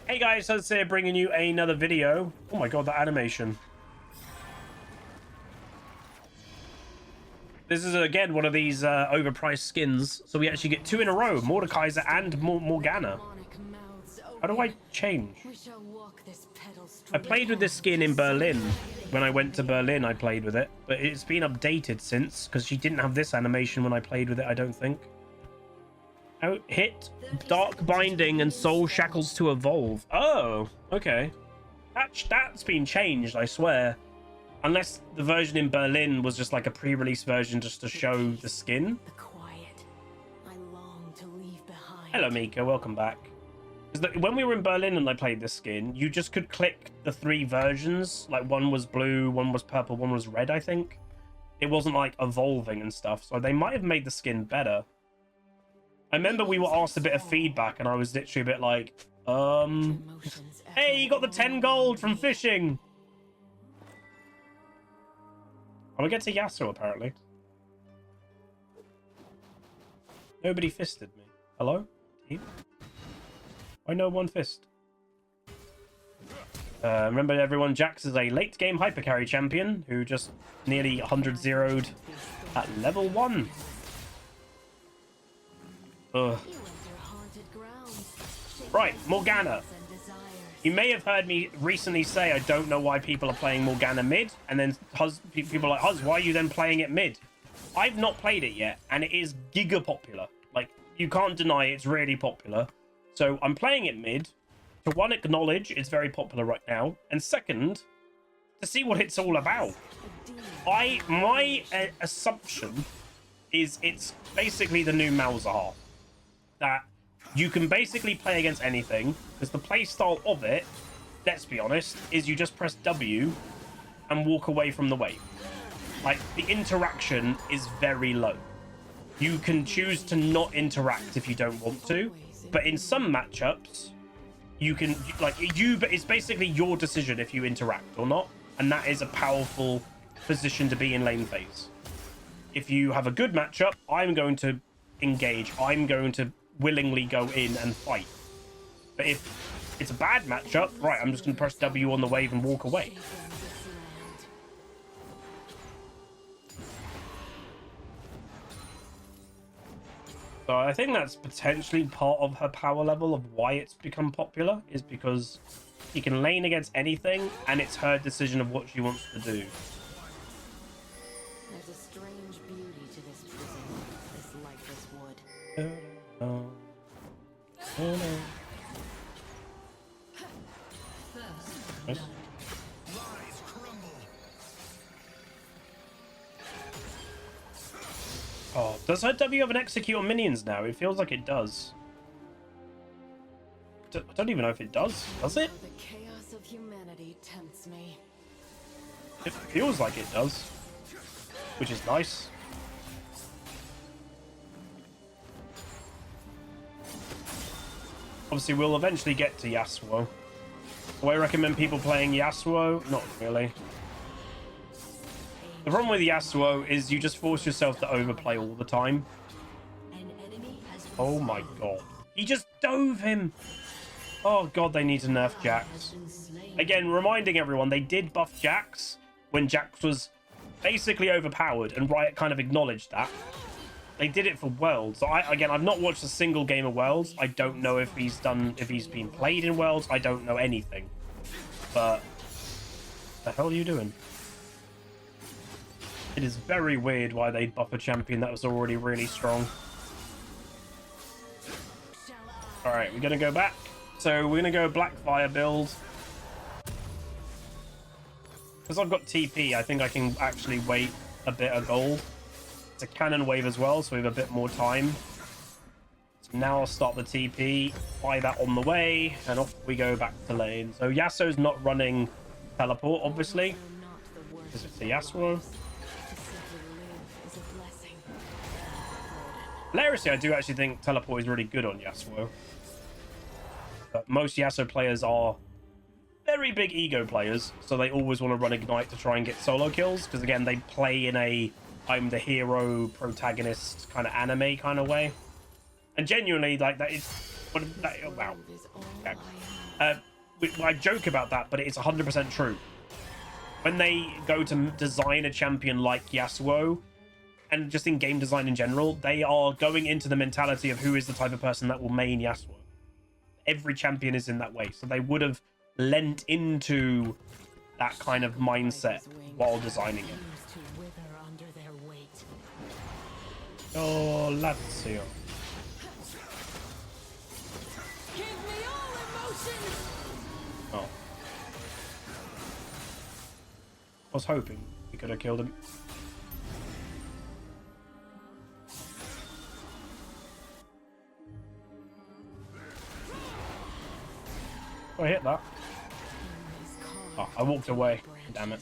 Hey guys, Huzz here bringing you another video. Oh my god, that animation. This is again one of these overpriced skins. So we actually get two in a row, Mordekaiser and Morgana. How do I change? I played with this skin in Berlin. When I went to Berlin, I played with it. But it's been updated since, because she didn't have this animation when I played with it, I don't think. Oh, hit, dark binding, and soul shackles to evolve. Oh, okay. That's been changed, I swear. Unless the version in Berlin was just like a pre-release version just to show the skin. The quiet I long to leave behind. Hello, Mika. Welcome back. When we were in Berlin and I played this skin, you just could click the three versions. Like one was blue, one was purple, one was red, I think. It wasn't like evolving and stuff. So they might have made the skin better. I remember we were asked a bit of feedback and I was literally a bit like, hey, you got the 10 gold from fishing. I'm gonna get to Yasuo, apparently. Nobody fisted me. Hello? Team? Why no one fist? Remember everyone, Jax is a late game hypercarry champion who just nearly 100-0'd at level 1. Ugh. Right, Morgana. You may have heard me recently say I don't know why people are playing Morgana mid, and then people are like, Huzz, why are you then playing it mid? I've not played it yet, and it is giga popular. Like, you can't deny it's really popular. So I'm playing it mid to, one, acknowledge it's very popular right now, and second, to see what it's all about. My assumption is it's basically the new Malzahar. That you can basically play against anything, because the play style of it, let's be honest, is you just press W and walk away from the wave. Like, the interaction is very low. You can choose to not interact if you don't want to, but in some matchups, you can, like, but it's basically your decision if you interact or not, and that is a powerful position to be in lane phase. If you have a good matchup, I'm going to engage. I'm going to willingly go in and fight. But if it's a bad matchup, right, I'm just going to press W on the wave and walk away. So I think that's potentially part of her power level of why it's become popular, is because she can lane against anything and it's her decision of what she wants to do. There's a strange beauty to this prison, this lifeless wood. Oh, nice. Oh, does her W have an execute on minions now? It feels like it does. I don't even know if it does. Does it? The chaos of humanity tempts me. It feels like it does, which is nice. Obviously, we'll eventually get to Yasuo. Do I recommend people playing Yasuo? Not really. The problem with Yasuo is you just force yourself to overplay all the time. Oh my god. He just dove him! Oh god, they need to nerf Jax. Again, reminding everyone, they did buff Jax when Jax was basically overpowered, and Riot kind of acknowledged that. They did it for Worlds. So I've not watched a single game of Worlds. I don't know if he's been played in Worlds. I don't know anything. But what the hell are you doing? It is very weird why they buff a champion that was already really strong. Alright, we're gonna go back. So we're gonna go Blackfire build. Because I've got TP, I think I can actually wait a bit of gold. It's a cannon wave as well, so we have a bit more time. So now I'll start the TP, buy that on the way, and off we go back to lane. So Yasuo's not running teleport, obviously, because it's a Yasuo. Hilariously, I do actually think teleport is really good on Yasuo. But most Yasuo players are very big ego players, so they always want to run Ignite to try and get solo kills, because again, they play in a I'm the hero protagonist kind of anime kind of way. And genuinely, like, that is... Wow. Okay. I joke about that, but it's 100% true. When they go to design a champion like Yasuo, and just in game design in general, they are going into the mentality of who is the type of person that will main Yasuo. Every champion is in that way, so they would have lent into that kind of mindset while designing it. Oh, Lazio. Oh. I was hoping we could have killed him. Oh, I hit that. Oh, I walked away. Damn it.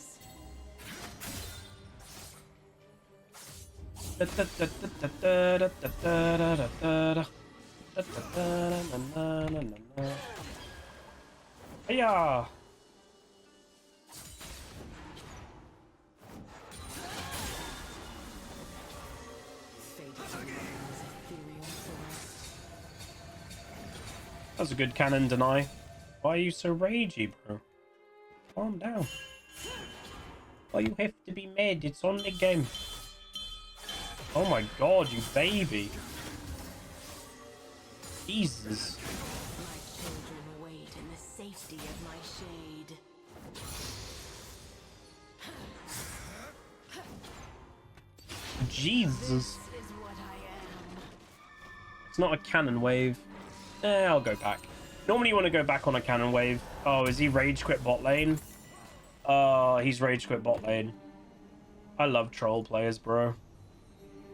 Yeah. That was a good cannon deny. Why are you so ragey, bro? Calm down. Why you have to be mad? It's on the game. Oh my god, you baby. Jesus. My children wait in the safety of my shade. Jesus. This is what I am. It's not a cannon wave. I'll go back. Normally you want to go back on a cannon wave. Oh, is he rage quit bot lane? Oh, he's rage quit bot lane. I love troll players, bro.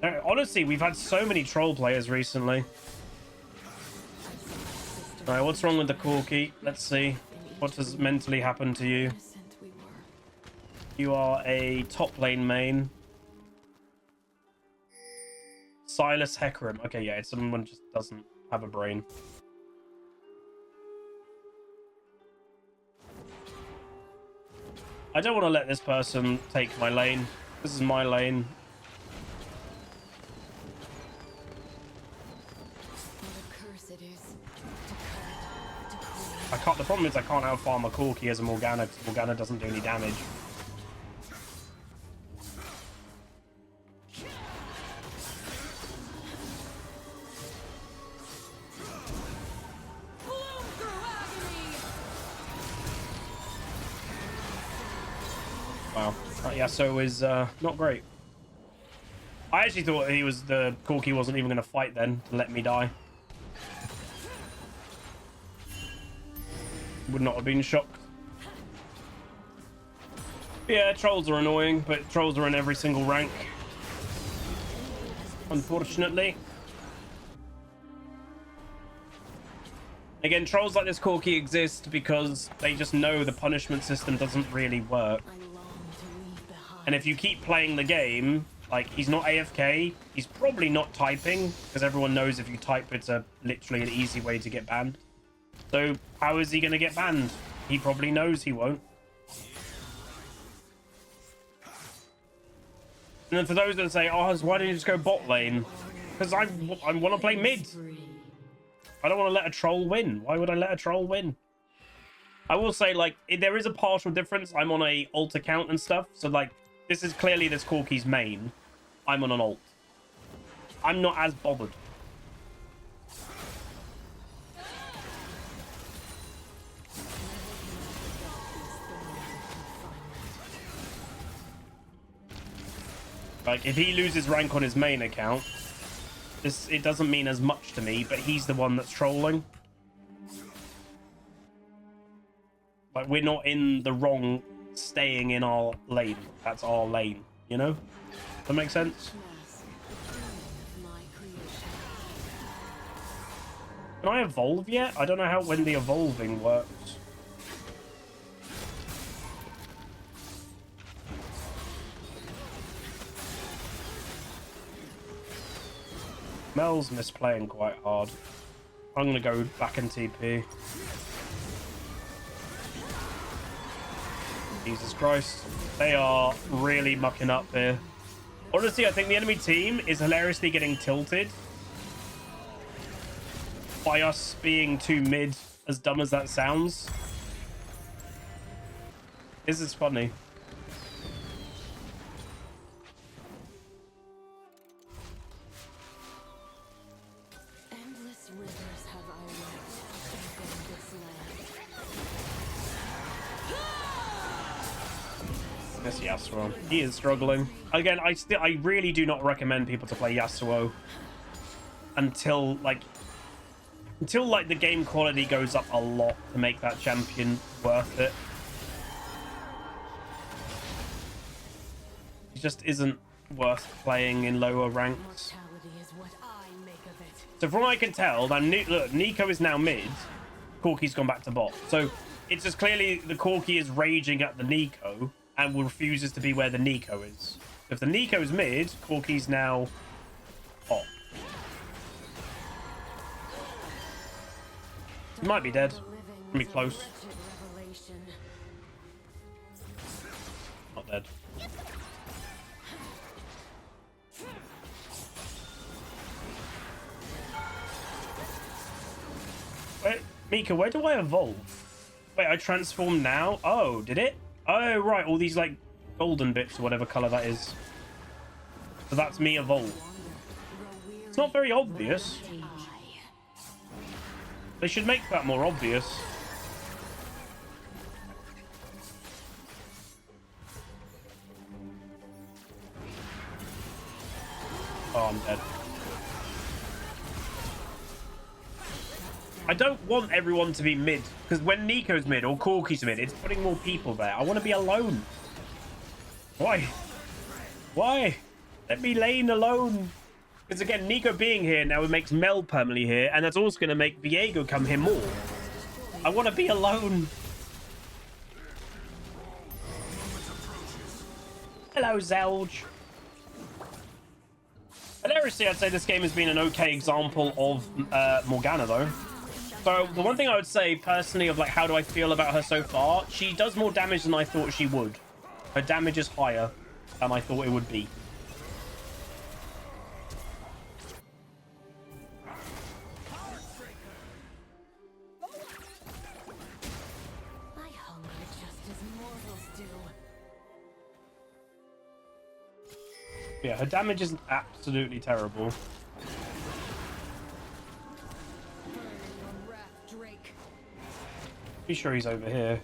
Honestly, we've had so many troll players recently. Alright, what's wrong with the Corki? Let's see. What has mentally happened to you? You are a top lane main. Silas Hecarim. Okay, yeah, it's someone just doesn't have a brain. I don't want to let this person take my lane. This is my lane. I can't. The problem is I can't outfarm a Corki as a Morgana because Morgana doesn't do any damage. Wow. Yasuo is not great. I actually thought he was the Corki wasn't even going to fight then to let me die. Would not have been shocked. Yeah, trolls are annoying, but trolls are in every single rank. Unfortunately. Again, trolls like this Corki exist because they just know the punishment system doesn't really work. And if you keep playing the game, like, he's not AFK, he's probably not typing, because everyone knows if you type, it's literally an easy way to get banned. So how is he going to get banned? He probably knows he won't. And then for those that say, oh, why don't you just go bot lane? Because I want to play mid. I don't want to let a troll win. Why would I let a troll win? I will say, like, there is a partial difference. I'm on a alt account and stuff. So, like, this is clearly this Corki's main. I'm on an alt. I'm not as bothered. Like, if he loses rank on his main account, it doesn't mean as much to me, but he's the one that's trolling. Like, we're not in the wrong staying in our lane. That's our lane, you know? Does that make sense? Can I evolve yet? I don't know when the evolving works. Mel's misplaying quite hard. I'm going to go back in TP. Jesus Christ. They are really mucking up here. Honestly, I think the enemy team is hilariously getting tilted by us being too mid As dumb as that sounds. This is funny. Endless rivers have I wept in this land. That's Yasuo. He is struggling. Again, I really do not recommend people to play Yasuo until like the game quality goes up a lot to make that champion worth it. It just isn't worth playing in lower ranks. Mortality is what I make of it. So from what I can tell, look, Nico is now mid. Corki's gone back to bot. So it's just clearly the Corki is raging at the Nico and refuses to be where the Nico is. If the Nico's mid, Corki's now bot. He might be dead. Be close. Not dead. Wait, Mika, where do I evolve? Wait, I transform now? Oh, did it? Oh, right, all these, like, golden bits, or whatever color that is. So that's me evolved. It's not very obvious. They should make that more obvious. Oh, I'm dead. I don't want everyone to be mid, because when Nico's mid or Corki's mid, it's putting more people there. I want to be alone. Why? Why? Let me lane alone. Because again, Nico being here now, it makes Mel permanently here, and that's also going to make Viego come here more. I want to be alone. Hello, Zelge. Hilariously, I'd say this game has been an okay example of Morgana, though. So the one thing I would say personally of like how do I feel about her so far, she does more damage than I thought she would. Her damage is higher than I thought it would be. I hunger just as mortals do. Yeah, her damage is absolutely terrible. Be sure he's over here.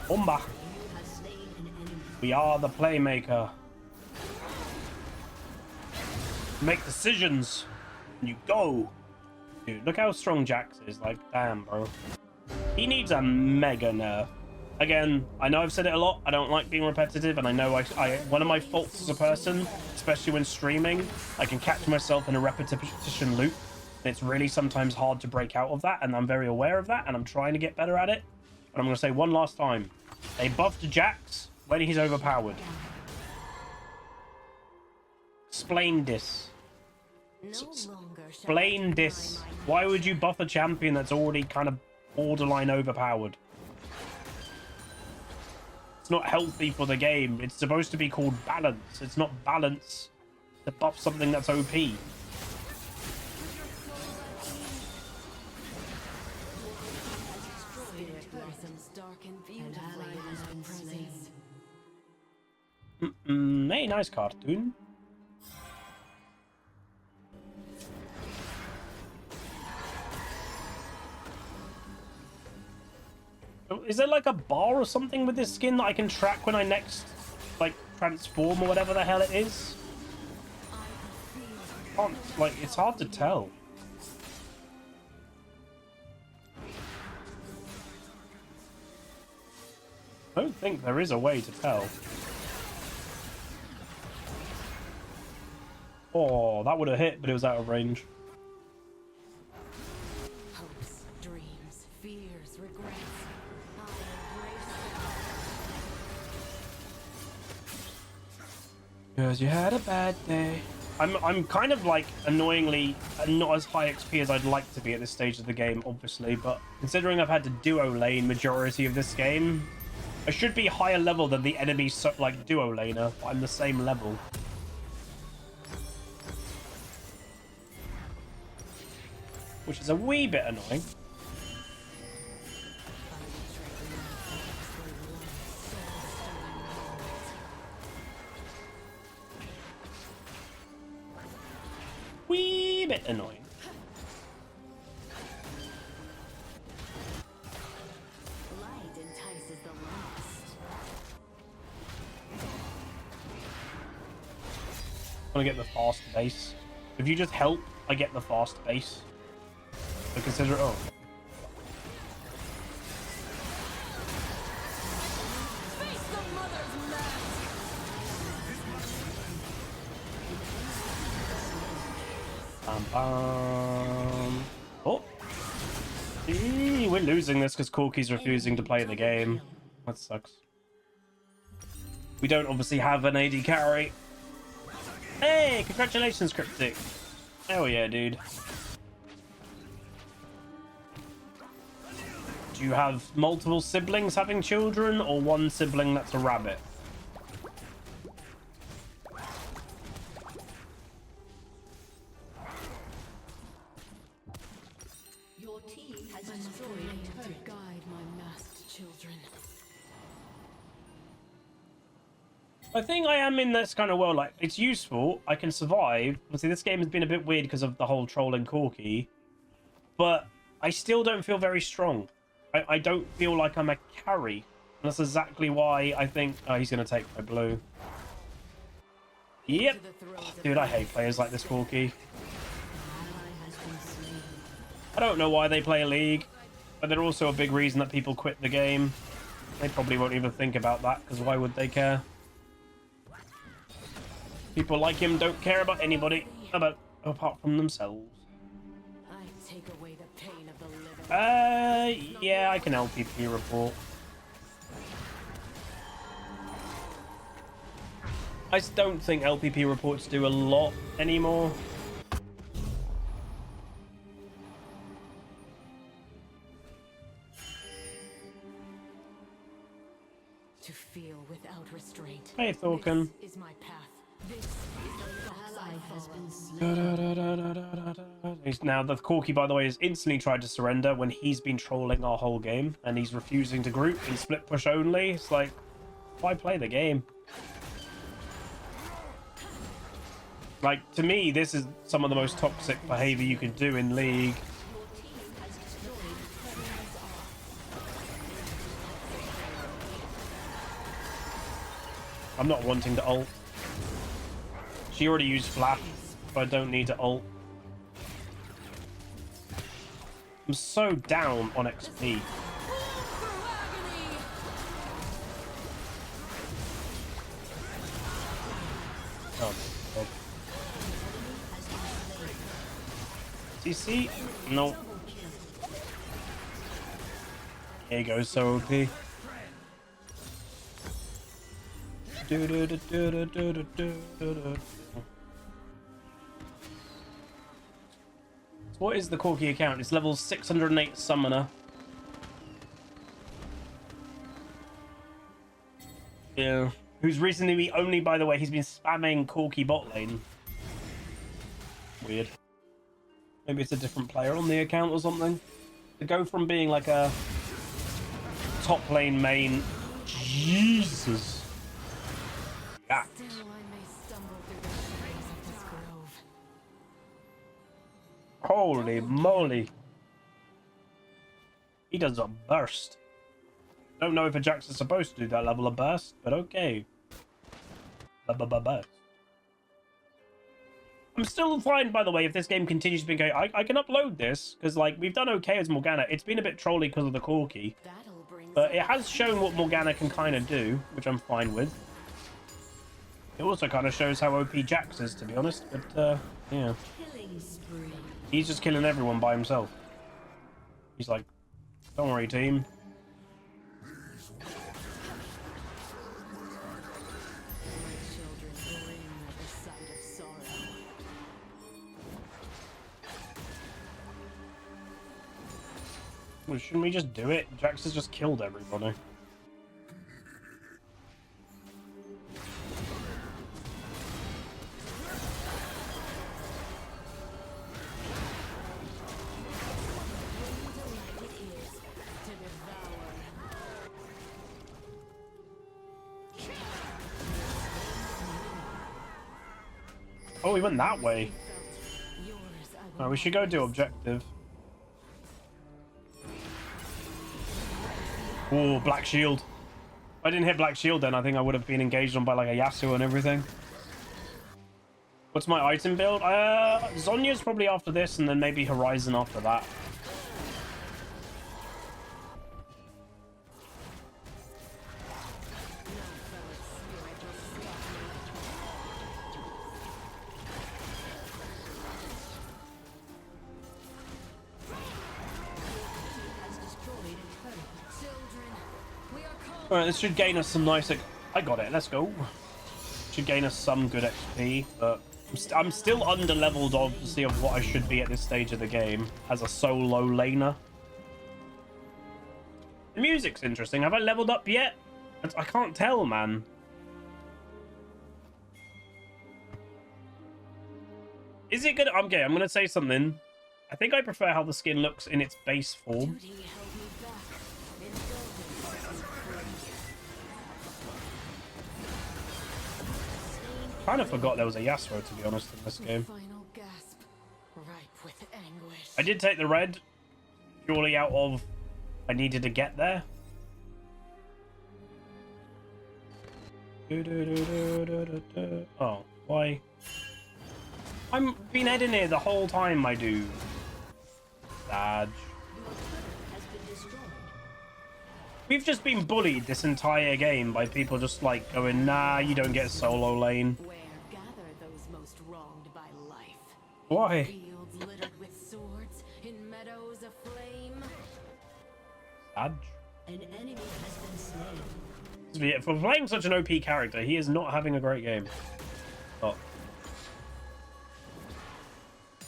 Bomba. We are the playmaker. Make decisions. And you go. Dude, look how strong Jax is. Like, damn, bro. He needs a mega nerf. Again, I know I've said it a lot. I don't like being repetitive, and I know one of my faults as a person, especially when streaming, I can catch myself in a repetition loop. And it's really sometimes hard to break out of that, and I'm very aware of that, and I'm trying to get better at it. But I'm going to say one last time. They buffed Jax when he's overpowered. Explain this. Explain this. Why would you buff a champion that's already kind of borderline overpowered? It's not healthy for the game. It's supposed to be called balance. It's not balance to buff something that's OP. Hey, nice cartoon. Is there like a bar or something with this skin that I can track when I next like transform or whatever the hell it is? Like, it's hard to tell. I don't think there is a way to tell. Oh, that would have hit, but it was out of range. Hopes, dreams, fears, regrets. Because you had a bad day. I'm kind of like annoyingly not as high XP as I'd like to be at this stage of the game, obviously, but considering I've had to duo lane majority of this game, I should be higher level than the enemy like duo laner, but I'm the same level. Which is a wee bit annoying. Wee bit annoying. Light entices the lost. I want to get the fast base. If you just help, I get the fast base. So consider. Oh. Face the mother's mask. Oh. Eee, we're losing this because Corky's refusing to play the game. That sucks. We don't obviously have an AD carry. Hey, congratulations, Cryptic. Hell yeah, dude. Do you have multiple siblings having children, or one sibling that's a rabbit? Your team has destroyed a turret to guide my masked children. I think I am in this kind of world. Like, it's useful. I can survive. Obviously, this game has been a bit weird because of the whole trolling Corky, but I still don't feel very strong. I don't feel like I'm a carry. And that's exactly why I think... Oh, he's going to take my blue. Yep. Dude, I hate players like this Corky. I don't know why they play a league, but they're also a big reason that people quit the game. They probably won't even think about that, because why would they care? People like him don't care about anybody apart from themselves. I take away the pain of the living. Yeah, I can LPP report. I don't think LPP reports do a lot anymore. To feel without restraint. Hey, Thorkin. This is my path. This is the ally has been slain. Now, the Corky, by the way, has instantly tried to surrender when he's been trolling our whole game, and he's refusing to group in split push only. It's like, why play the game? Like, to me, this is some of the most toxic behavior you could do in League. I'm not wanting to ult. She already used flash, so I don't need to ult. I'm so down on XP. Oh, God. CC? No. Here goes so OP. What is the Corky account? It's level 608 summoner. Yeah. Who's recently only, by the way, he's been spamming Corky bot lane. Weird. Maybe it's a different player on the account or something. To go from being like a top lane main. Jesus. Yeah. Still, I may stumble through the shadows of this grove. Holy moly. He does a burst. Don't know if a Jax is supposed to do that level of burst, but okay. Burst. I'm still fine, by the way, if this game continues to be going. I can upload this, because, like, we've done okay as Morgana. It's been a bit trolly because of the Corky, but it has shown what Morgana can kind of do, which I'm fine with. It also kind of shows how OP Jax is, to be honest, but, yeah. He's just killing everyone by himself. He's like, don't worry, team. Well, shouldn't we just do it? Jax has just killed everybody. Oh, we went that way. Oh, we should go do objective. Oh, Black Shield. If I didn't hit Black Shield then, I think I would have been engaged on by like a Yasuo and everything. What's my item build? Zonya's probably after this, and then maybe Horizon after that. Alright, this should gain us some nice... I got it, let's go. Should gain us some good XP, but I'm still under-leveled obviously of what I should be at this stage of the game as a solo laner. The music's interesting. Have I leveled up yet? I can't tell, man. Is it good? Okay, I'm going to say something. I think I prefer how the skin looks in its base form. Kind of forgot there was a Yasuo, to be honest, in this game. I did take the red purely out of I needed to get there. Oh, why? I'm been heading here the whole time, my dude. Dodge. We've just been bullied this entire game by people just like going, nah, you don't get solo lane. Where gather those most wronged by life? Why? Fields littered with swords, in meadows aflame. Dodge. An enemy has been slain. For playing such an OP character, he is not having a great game. Oh.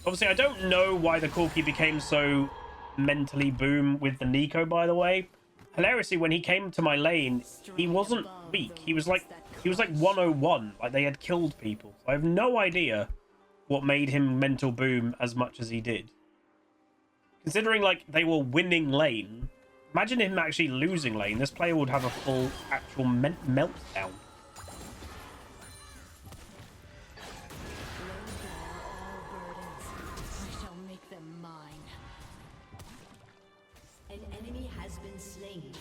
Obviously, I don't know why the Corki became so mentally boom with the Nico, by the way. Hilariously, when he came to my lane, he wasn't weak. He was like 101. Like they had killed people. I have no idea what made him mental boom as much as he did. Considering like they were winning lane, imagine him actually losing lane. This player would have a full actual meltdown. An enemy has been slain.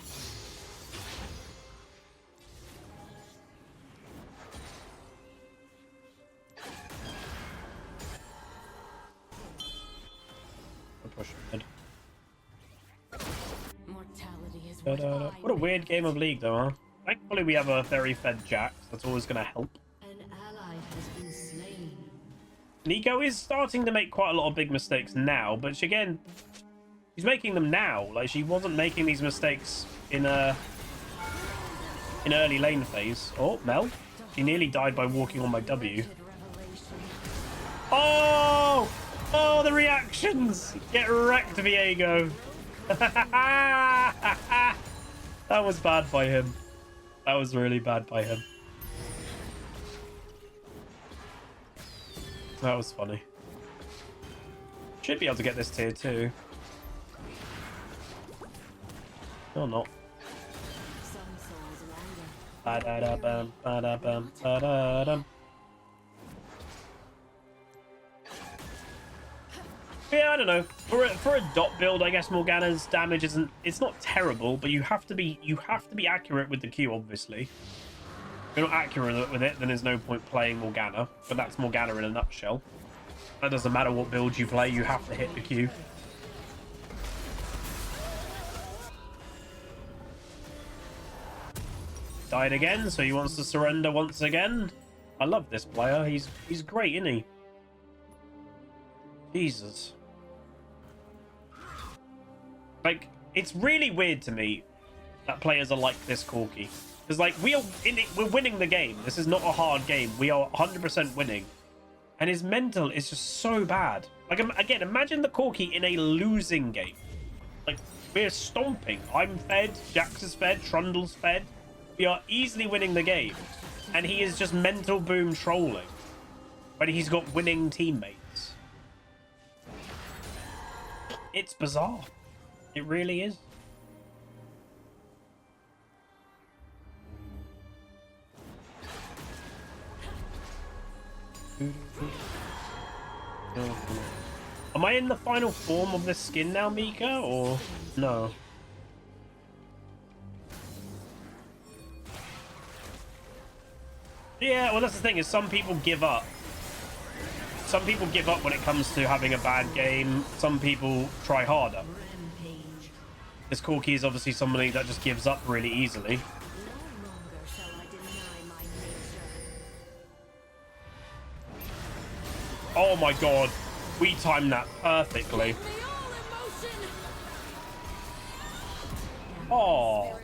Push mid. Mortality is What a weird game of League, though, huh? Thankfully, we have a very fed Jax. That's always going to help. An ally has been slain. Nico is starting to make quite a lot of big mistakes now, but again, she's making them now. Like, she wasn't making these mistakes in early lane phase. Oh, Mel. She nearly died by walking on my W. Oh! Oh, the reactions! Get wrecked, Viego. That was bad by him. That was really bad by him. That was funny. Should be able to get this tier 2. Or not. Ba-da-da-bum, ba-da-bum, ba-da-dum. Yeah, I don't know. For a dot build, I guess Morgana's damage isn't. It's not terrible, but you have to be accurate with the Q, obviously. If you're not accurate with it, then there's no point playing Morgana. But that's Morgana in a nutshell. That doesn't matter what build you play, you have to hit the Q. Died again, so he wants to surrender once again. I love this player. He's great, isn't he? Jesus. Like, it's really weird to me that players are like this Corki. Because, like, we're winning the game. This is not a hard game. We are 100% winning. And his mental is just so bad. Like, again, imagine the Corki in a losing game. Like, we're stomping. I'm fed, Jax is fed, Trundle's fed. We are easily winning the game. And he is just mental boom trolling. But he's got winning teammates. It's bizarre. It really is. Am I in the final form of this skin now, Mika, or no? Yeah, well, that's the thing, is some people give up. Some people give up when it comes to having a bad game. Some people try harder. This Corki is obviously somebody that just gives up really easily. Oh my god, we timed that perfectly. Oh,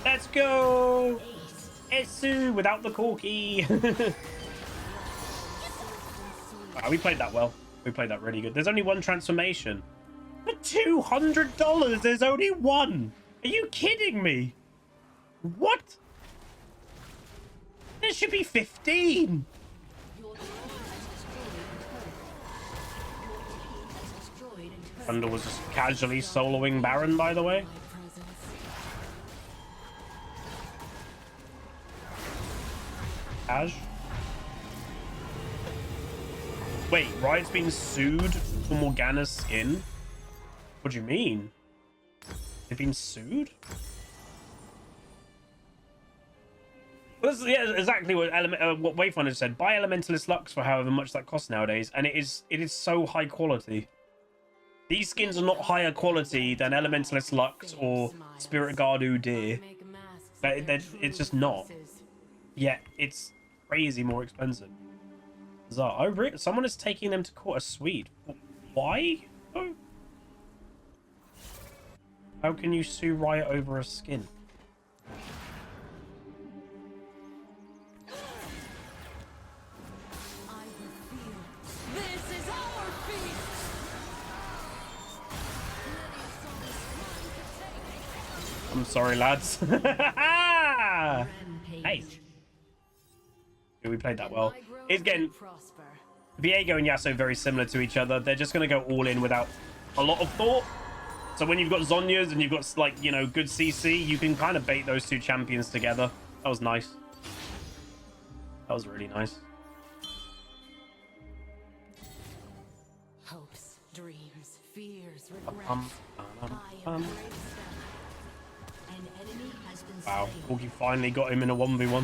let's go, Esu without the Corki. Wow, we played that well. We played that really good. There's only one transformation. For $200, there's only one. Are you kidding me? What? There should be 15. Thunder was just casually soloing Baron, by the way. Cash. Wait, Riot's being sued for Morgana's skin? What do you mean? They've been sued? Well, this is, yeah, exactly what what Wayfinder said. Buy Elementalist Lux for however much that costs nowadays, and it is so high quality. These skins are not higher quality than Elementalist Lux or Spirit Guard Udyr. It's just not. Yeah, it's crazy more expensive. Bizarre. Oh, really? Someone is taking them to court as Swede. Why? Oh. How can you sue Riot over a skin? I'm sorry, lads. Hey. We played that well. It's getting... Viego and Yasuo very similar to each other. They're just going to go all in without a lot of thought. So when you've got Zhonya's and you've got, like, you know, good CC, you can kind of bait those two champions together. That was nice. That was really nice. Hopes, dreams, fears, regrets. Wow, Corki finally got him in a 1v1.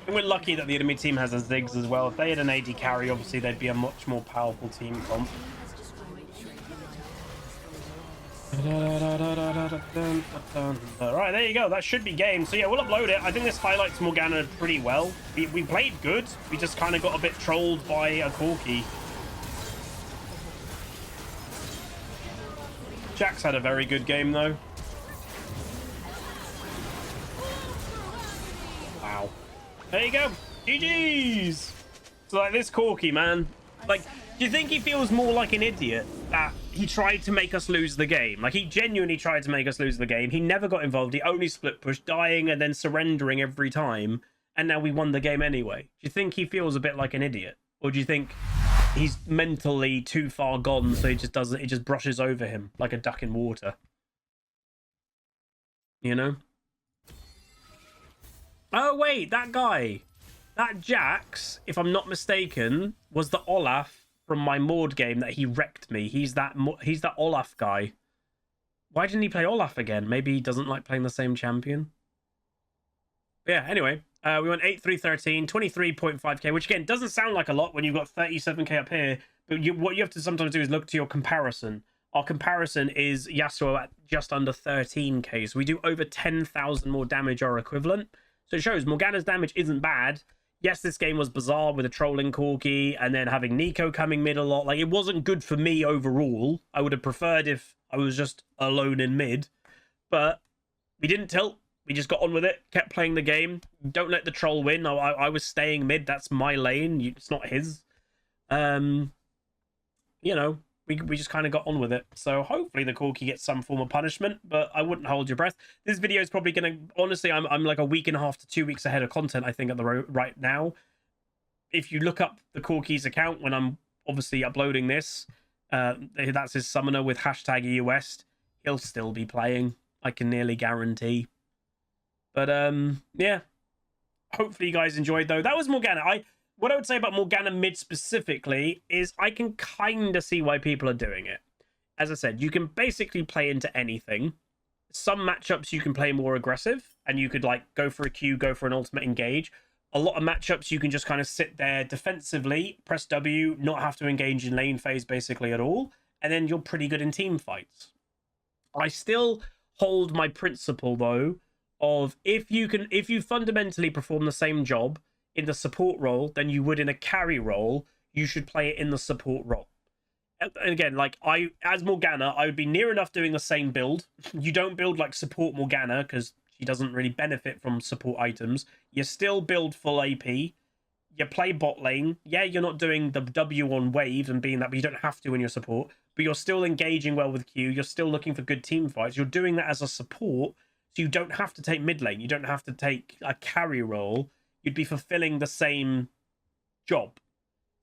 And we're lucky that the enemy team has a Ziggs as well. If they had an AD carry, obviously they'd be a much more powerful team comp. Alright, there you go. That should be game. So yeah, we'll upload it. I think this highlights Morgana pretty well. We played good. We just kind of got a bit trolled by a Corki. Jax had a very good game, though. Wow. There you go. GG's. So, like, this Corki, man. Like, do you think he feels more like an idiot that he tried to make us lose the game? Like, he genuinely tried to make us lose the game. He never got involved. He only split push, dying and then surrendering every time. And now we won the game anyway. Do you think he feels a bit like an idiot? Or do you think he's mentally too far gone, so he just brushes over him like a duck in water? You know? Oh wait, that guy, that Jax, if I'm not mistaken, was the Olaf from my Maud game that he wrecked me. He's that Olaf guy. Why didn't he play Olaf again? Maybe he doesn't like playing the same champion. Yeah, anyway, we went 8-3-13, 23.5k, which again doesn't sound like a lot when you've got 37k up here, but what you have to sometimes do is look to your comparison. Our comparison is Yasuo at just under 13k, so we do over 10,000 more damage or equivalent. So it shows Morgana's damage isn't bad. Yes, this game was bizarre with a trolling Corki and then having Nico coming mid a lot. Like, it wasn't good for me overall. I would have preferred if I was just alone in mid, but we didn't tilt. We just got on with it, kept playing the game. Don't let the troll win. I was staying mid. That's my lane. It's not his. You know, we just kind of got on with it. So hopefully the Corki gets some form of punishment, but I wouldn't hold your breath. This video is probably going to... Honestly, I'm like a week and a half to 2 weeks ahead of content, I think, at the right now. If you look up the Corki's account when I'm obviously uploading this, that's his summoner with hashtag EUWest. He'll still be playing, I can nearly guarantee. But yeah, hopefully you guys enjoyed, though. That was Morgana. What I would say about Morgana mid specifically is I can kind of see why people are doing it. As I said, you can basically play into anything. Some matchups you can play more aggressive, and you could like go for a Q, go for an ultimate engage. A lot of matchups you can just kind of sit there defensively, press W, not have to engage in lane phase basically at all, and then you're pretty good in team fights. I still hold my principle though of if you fundamentally perform the same job in the support role than you would in a carry role, you should play it in the support role. And again, like as Morgana, I would be near enough doing the same build. You don't build like support Morgana because she doesn't really benefit from support items. You still build full AP. You play bot lane. Yeah, you're not doing the W on wave and being that, but you don't have to when you're support. But you're still engaging well with Q. You're still looking for good team fights. You're doing that as a support, so you don't have to take mid lane. You don't have to take a carry role. You'd be fulfilling the same job.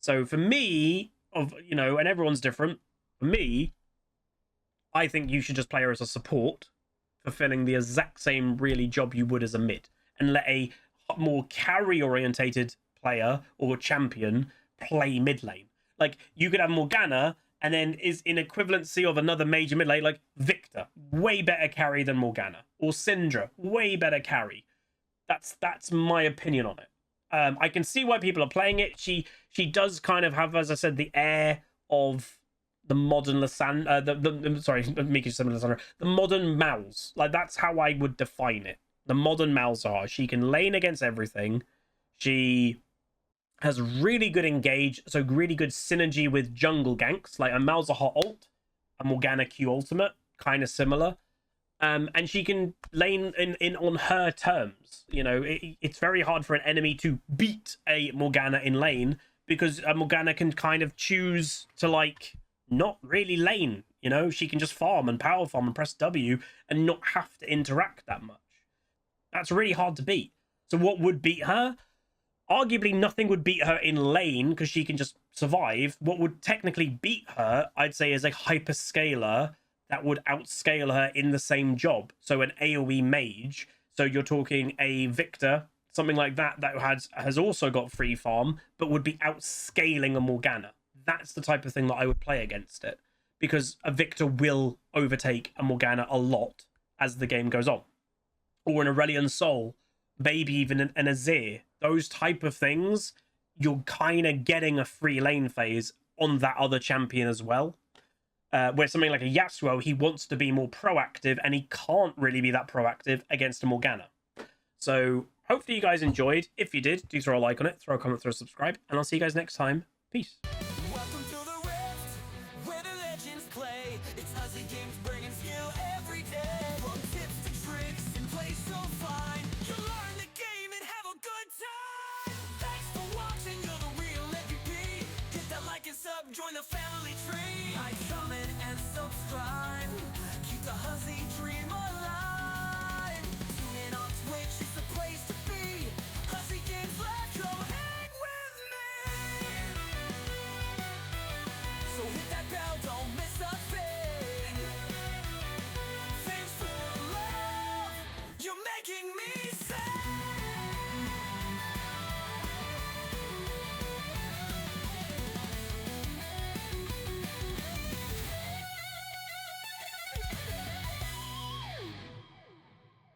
So for me, and everyone's different. For me, I think you should just play her as a support, fulfilling the exact same really job you would as a mid, and let a more carry-orientated player or champion play mid lane. Like, you could have Morgana, and then is in equivalency of another major mid lane, like Victor, way better carry than Morgana, or Syndra, way better carry. That's my opinion on it. I can see why people are playing it. She does kind of have, as I said, the air of the modern Lissandra. Sorry, Mika similar Lissandra. The modern Malz. Like, that's how I would define it. The modern Malzahar. She can lane against everything. She has really good engage, so really good synergy with jungle ganks, like a Malzahar ult, a Morgana Q ultimate, kind of similar. And she can lane in on her terms. You know, it's very hard for an enemy to beat a Morgana in lane because a Morgana can kind of choose to, like, not really lane. You know, she can just farm and power farm and press W and not have to interact that much. That's really hard to beat. So what would beat her? Arguably nothing would beat her in lane because she can just survive. What would technically beat her, I'd say, is a hyperscaler that would outscale her in the same job. So an AoE mage. So you're talking a Victor, something like that, that has also got free farm, but would be outscaling a Morgana. That's the type of thing that I would play against it. Because a Victor will overtake a Morgana a lot as the game goes on. Or an Aurelion Soul, maybe even an Azir. Those type of things, you're kind of getting a free lane phase on that other champion as well. Where something like a Yasuo, he wants to be more proactive, and he can't really be that proactive against a Morgana. So, hopefully you guys enjoyed. If you did, do throw a like on it, throw a comment, throw a subscribe, and I'll see you guys next time. Peace. Welcome to the Rift, where the legends play. It's HuzzyGames bringing skill every day. From tips to tricks and play so fine. You'll learn the game and have a good time. Thanks for watching, you're the real MVP. Hit that like and sub, join the family tree. Like, comment, and subscribe. Keep the Huzzy dream alive.